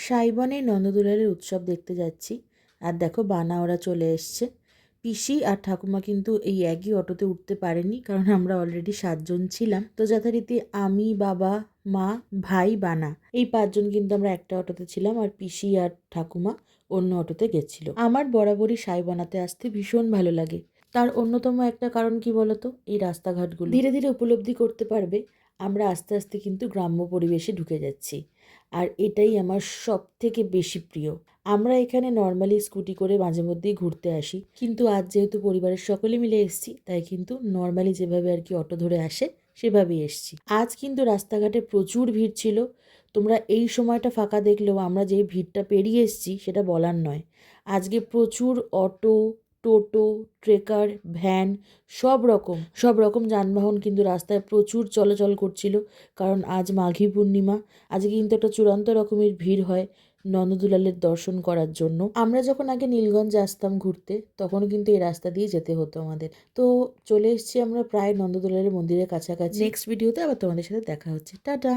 সাইবনে নন্দদুলালের উৎসব দেখতে যাচ্ছি। আর দেখো বানা ওরা চলে এসছে। পিসি আর ঠাকুমা কিন্তু এই একই অটোতে উঠতে পারেনি, কারণ আমরা অলরেডি 7 জন ছিলাম। তো যথারীতি আমি, বাবা, মা, ভাই, বানা, এই 5 জন কিন্তু আমরা একটা অটোতে ছিলাম, আর পিসি আর ঠাকুমা অন্য অটোতে গেছিল। আমার বরাবরই সাইবনাতে আসতে ভীষণ ভালো লাগে। তার অন্যতম একটা কারণ কি বলতো, এই রাস্তাঘাটগুলো। ধীরে ধীরে উপলব্ধি করতে পারবে আমরা আস্তে আস্তে কিন্তু গ্রাম্য পরিবেশে ঢুকে যাচ্ছি, আর এটাই আমার সব থেকে বেশি প্রিয়। আমরা এখানে নর্মালি স্কুটি করে মাঝে মধ্যেই ঘুরতে আসি, কিন্তু আজ যেহেতু পরিবারের সকলে মিলে এসেছি, তাই কিন্তু নর্মালি যেভাবে আর কি অটো ধরে আসে সেভাবেই এসছি। আজ কিন্তু রাস্তাঘাটে প্রচুর ভিড় ছিল। তোমরা এই সময়টা ফাঁকা দেখলেও আমরা যে ভিড়টা পেরিয়ে এসেছি সেটা বলার নয়। আজকে প্রচুর অটো, টোটো, ট্রেকার, ভ্যান, সব রকম যানবাহন কিন্তু রাস্তায় প্রচুর চলাচল করছিল, কারণ আজ মাঘী পূর্ণিমা। আজকে কিন্তু একটা চূড়ান্ত রকমের ভিড় হয় নন্দদুলালের দর্শন করার জন্য। আমরা যখন আগে নীলগঞ্জ আসতাম ঘুরতে, তখন কিন্তু এই রাস্তা দিয়ে যেতে হতো আমাদের। তো চলে এসেছি আমরা প্রায় নন্দদুলালের মন্দিরের কাছাকাছি। নেক্সট ভিডিওতে আবার তোমাদের সাথে দেখা হচ্ছে। টাটা।